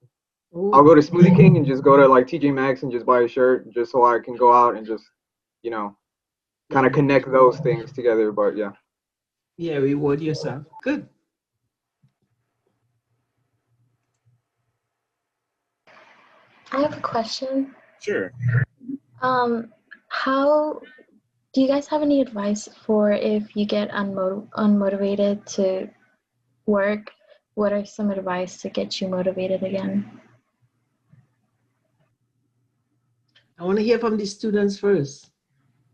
I'll go to Smoothie King and just go to like TJ Maxx and just buy a shirt just so I can go out and just, kind of connect those things together. But yeah. Yeah, reward yourself. Good. I have a question. Sure. How do you guys have any advice for if you get unmotivated to work? What are some advice to get you motivated again? I want to hear from the students first.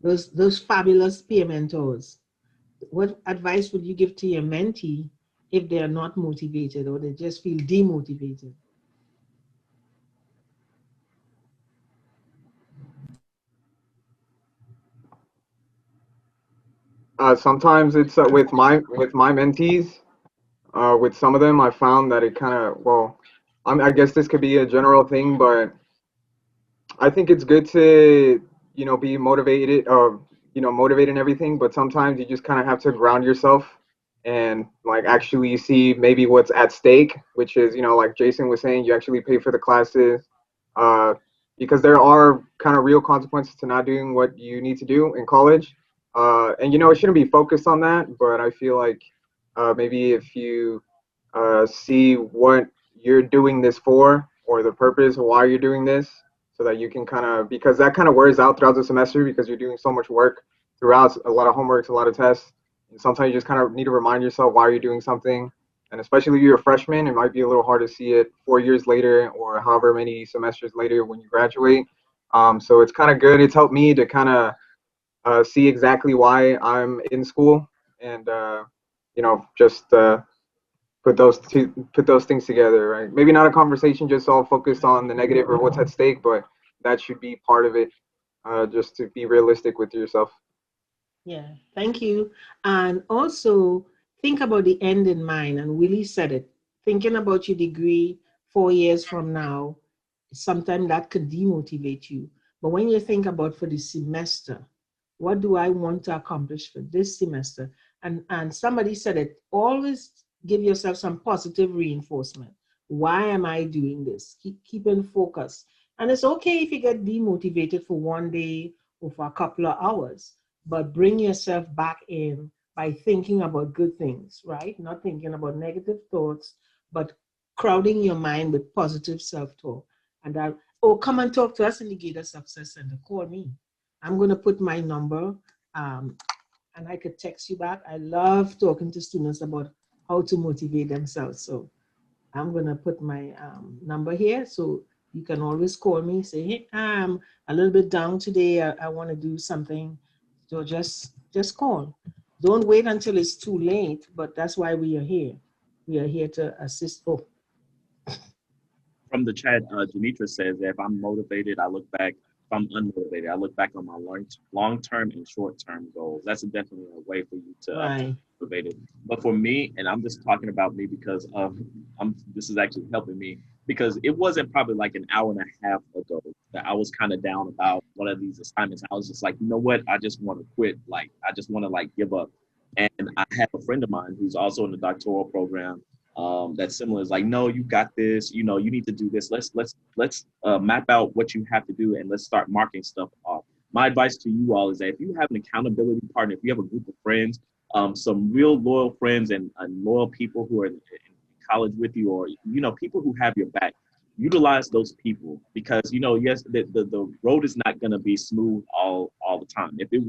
Those fabulous peer mentors. What advice would you give to your mentee if they are not motivated or they just feel demotivated? Sometimes it's with my mentees. With some of them, I found that it kind of I guess this could be a general thing, but I think it's good to be motivated or motivate and everything. But sometimes you just kind of have to ground yourself and like actually see maybe what's at stake, which is like Jason was saying, you actually pay for the classes, uh, because there are kind of real consequences to not doing what you need to do in college. And it shouldn't be focused on that, but I feel like maybe if you see what you're doing this for or the purpose of why you're doing this, so that you can because that kind of wears out throughout the semester because you're doing so much work throughout, a lot of homeworks, a lot of tests. And sometimes you just kind of need to remind yourself why you're doing something. And especially if you're a freshman, it might be a little hard to see it 4 years later or however many semesters later when you graduate. So it's kind of good. It's helped me to kind of see exactly why I'm in school and, just put those things together, right? Maybe not a conversation just all focused on the negative or what's at stake, but that should be part of it, just to be realistic with yourself. Yeah, thank you. And also think about the end in mind. And Willie said it. Thinking about your degree 4 years from now, sometimes that could demotivate you. But when you think about for the semester, what do I want to accomplish for this semester? And somebody said it, always give yourself some positive reinforcement. Why am I doing this? Keep in focus. And it's okay if you get demotivated for one day or for a couple of hours, but bring yourself back in by thinking about good things, right? Not thinking about negative thoughts, but crowding your mind with positive self-talk. And that, come and talk to us in the Gator Success Center. Call me. I'm going to put my number, and I could text you back. I love talking to students about how to motivate themselves. So I'm going to put my number here. So you can always call me, say, hey, I'm a little bit down today. I want to do something. So just call. Don't wait until it's too late, but that's why we are here. We are here to assist. Oh, From the chat, Janitra says that if I'm motivated, I look back. If I'm unmotivated, I look back on my long-term and short-term goals. That's definitely a way for you to right. be motivated. But for me, and I'm just talking about me because this is actually helping me, because it wasn't probably like an hour and a half ago that I was kind of down about one of these assignments. I was just like, you know what? I just want to quit. Like, I just want to give up. And I have a friend of mine who's also in the doctoral program. that's similar. It's like, no, you got this. You know, you need to do this. Let's map out what you have to do, and let's start marking stuff off. My advice to you all is that if you have an accountability partner, if you have a group of friends, some real loyal friends and loyal people who are in college with you, or people who have your back, utilize those people, because yes, the road is not going to be smooth all the time. If it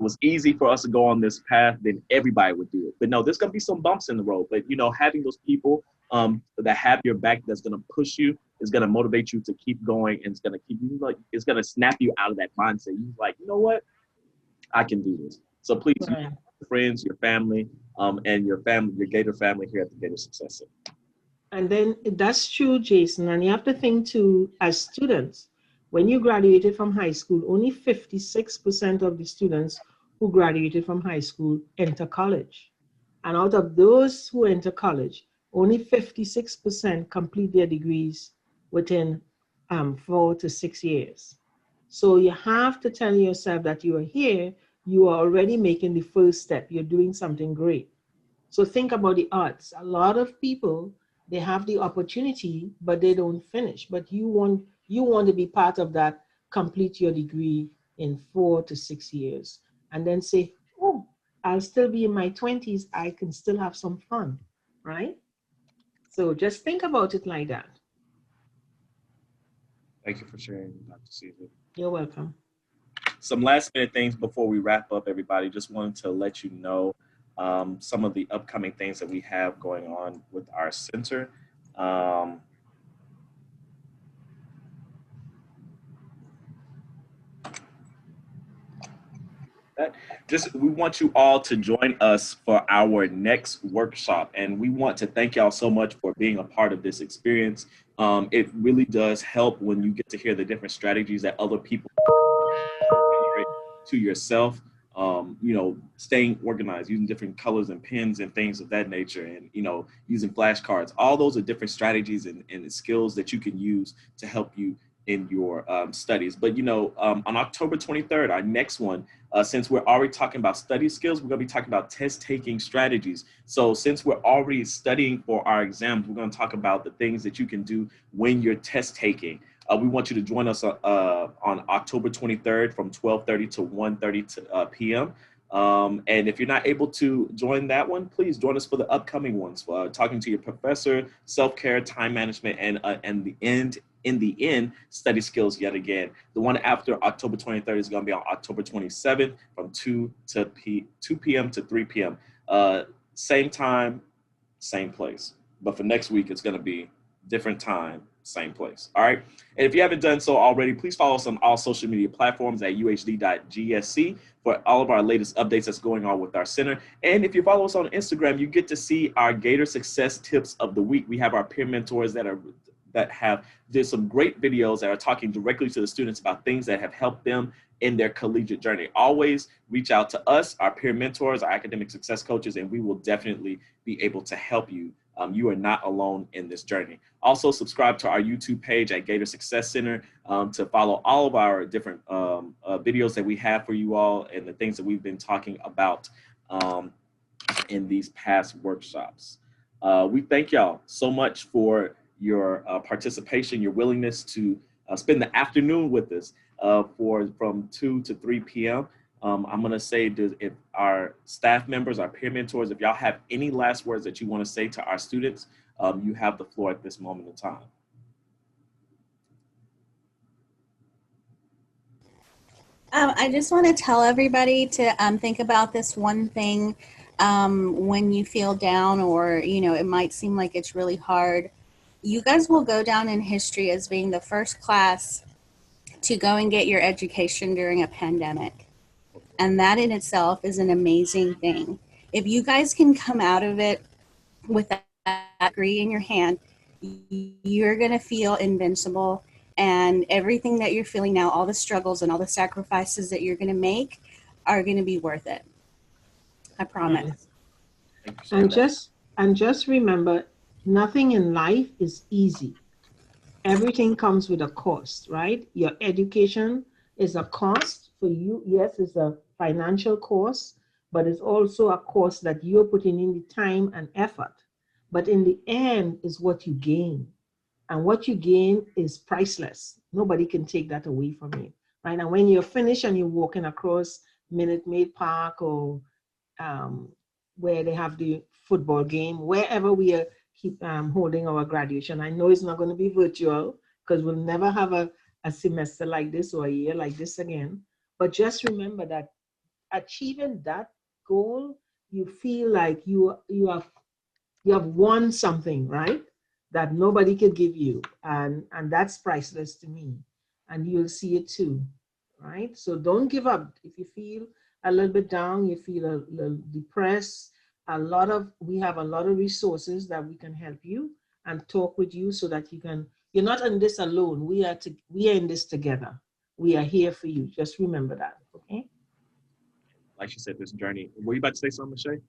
was easy for us to go on this path, then everybody would do it. But no, there's going to be some bumps in the road. But having those people that have your back, that's going to push you, is going to motivate you to keep going, and it's going to keep you it's going to snap you out of that mindset. You're like, you know what, I can do this. So please, Right. your friends, your family, and your Gator family here at the Gator Success Center. And then that's true, Jason. And you have to think too, as students, when you graduated from high school, only 56% of the students who graduated from high school enter college. And out of those who enter college, only 56% complete their degrees within 4 to 6 years. So you have to tell yourself that you are here, you are already making the first step, you're doing something great. So think about the arts. A lot of people, they have the opportunity, but they don't finish. But you want to be part of that, complete your degree in 4 to 6 years, and then say, oh, I'll still be in my 20s. I can still have some fun, right? So just think about it like that. Thank you for sharing, Dr. Caesar. You're welcome. Some last minute things before we wrap up, everybody. Just wanted to let you know some of the upcoming things that we have going on with our center. We want you all to join us for our next workshop, and we want to thank y'all so much for being a part of this experience. It really does help when you get to hear the different strategies that other people to yourself. Staying organized, using different colors and pens and things of that nature, and using flashcards. All those are different strategies and skills that you can use to help you in your studies. But on October 23rd, our next one, since we're already talking about study skills, we're going to be talking about test taking strategies. So since we're already studying for our exams, we're going to talk about the things that you can do when you're test taking. We want you to join us on October 23rd from 12:30 to 1:30 p.m. And if you're not able to join that one, please join us for the upcoming ones. Talking to your professor, self-care, time management, and in the end, study skills yet again. The one after October 23rd is going to be on October 27th from 2 p.m. to 3 p.m. Same time, same place. But for next week, it's going to be different time, same place. All right. And if you haven't done so already, please follow us on all social media platforms at uhd.gsc for all of our latest updates that's going on with our center. And if you follow us on Instagram, you get to see our Gator Success Tips of the Week. We have our peer mentors that did some great videos that are talking directly to the students about things that have helped them in their collegiate journey. Always reach out to us, our peer mentors, our academic success coaches, and we will definitely be able to help you. You are not alone in this journey. Also, subscribe to our YouTube page at Gator Success Center to follow all of our different videos that we have for you all and the things that we've been talking about in these past workshops. We thank y'all so much for your participation, your willingness to spend the afternoon with us from 2 to 3 p.m. I'm going to say, if our staff members, our peer mentors, if y'all have any last words that you want to say to our students, you have the floor at this moment in time. I just want to tell everybody to think about this one thing when you feel down, or, it might seem like it's really hard. You guys will go down in history as being the first class to go and get your education during a pandemic. And that in itself is an amazing thing. If you guys can come out of it with that degree in your hand, you're going to feel invincible. And everything that you're feeling now, all the struggles and all the sacrifices that you're going to make are going to be worth it. I promise. And just remember, nothing in life is easy. Everything comes with a cost, right? Your education is a cost for you. Yes, it's a financial cost, but it's also a cost that you're putting in the time and effort. but in the end is what you gain. And what you gain is priceless. Nobody can take that away from you, right? And when you're finished and you're walking across Minute Maid Park or um, where they have the football game, wherever we are keep holding our graduation. I know it's not going to be virtual because we'll never have a semester like this or a year like this again. But just remember that achieving that goal, you feel like you have won something, right? That nobody could give you. And that's priceless to me. And you'll see it too, right? So don't give up. If you feel a little bit down, you feel a little depressed, we have a lot of resources that we can help you and talk with you so that you're not in this alone. We are in this together. We are here for you. Just remember that, okay? Like she said, this journey. Were you about to say something, Shay?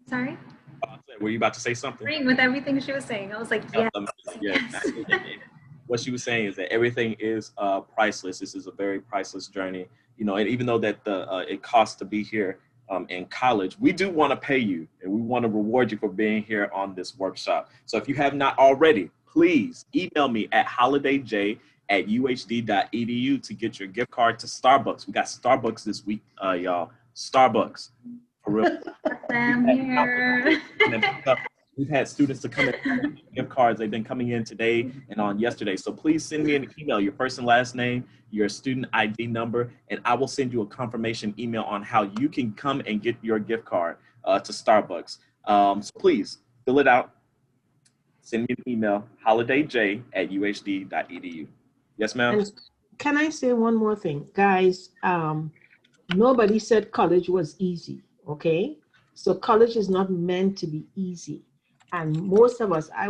Sorry? Were you about to say something? Agreeing with everything she was saying. I was like, yes. Yes. What she was saying is that everything is priceless. This is a very priceless journey. You know, and even though that it costs to be here in college, we do want to pay you and we want to reward you for being here on this workshop. So if you have not already, please email me at holidayj@uhd.edu to get your gift card to Starbucks. We got Starbucks this week, y'all. Starbucks. For real. We've had students to come in with gift cards. They've been coming in today and on yesterday. So please send me an email, your first and last name, your student ID number, and I will send you a confirmation email on how you can come and get your gift card to Starbucks. So please fill it out. Send me an email, holidayj@uhd.edu. Yes, ma'am? And can I say one more thing? Guys, nobody said college was easy, okay? So college is not meant to be easy. And most of us, I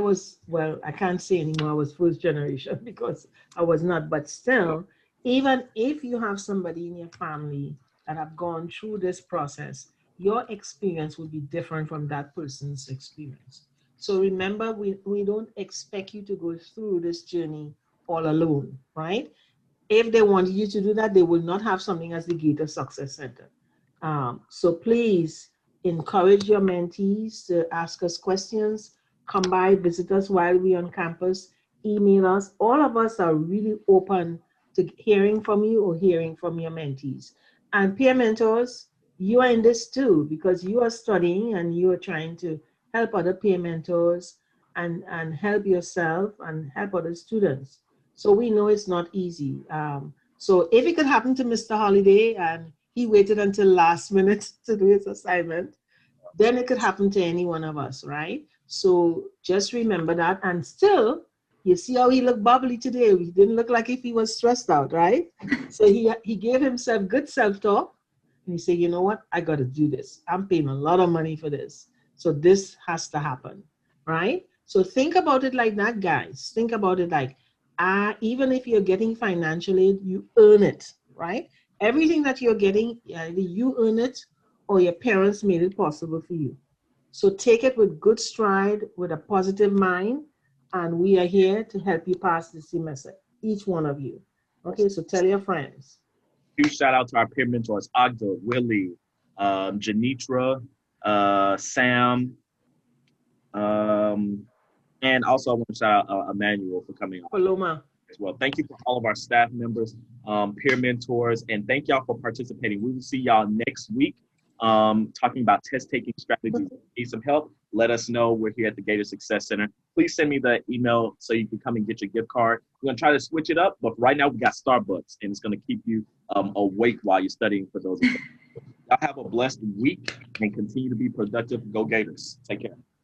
can't say anymore, I was first generation because I was not, but still, even if you have somebody in your family that have gone through this process, your experience will be different from that person's experience. So remember, we don't expect you to go through this journey all alone, right? If they wanted you to do that, they will not have something as the Gator Success Center. So please encourage your mentees to ask us questions, come by, visit us while we're on campus, email us. All of us are really open to hearing from you or hearing from your mentees. And peer mentors, you are in this too because you are studying and you are trying to help other peer mentors and help yourself and help other students. So we know it's not easy. So if it could happen to Mr. Holiday and he waited until last minute to do his assignment, then it could happen to any one of us, right? So just remember that. And still, you see how he looked bubbly today. He didn't look like if he was stressed out, right? So he gave himself good self-talk. And he said, you know what? I got to do this. I'm paying a lot of money for this. So this has to happen, right? So think about it like that, guys. Think about it like, even if you're getting financial aid, you earn it, right? Everything that you're getting, either you earn it or your parents made it possible for you. So take it with good stride, with a positive mind, and we are here to help you pass the semester, each one of you. Okay, so tell your friends. Huge shout out to our peer mentors, Agda, Willie, Janitra, Sam, and also I want to shout out Emmanuel for coming on. Paloma. As well. Thank you for all of our staff members, peer mentors, and thank y'all for participating. We will see y'all next week talking about test taking strategies. Need some help? Let us know. We're here at the Gator Success Center. Please send me the email so you can come and get your gift card. We're going to try to switch it up, but right now we got Starbucks, and it's going to keep you awake while you're studying for those. Y'all have a blessed week and continue to be productive. Go Gators. Take care.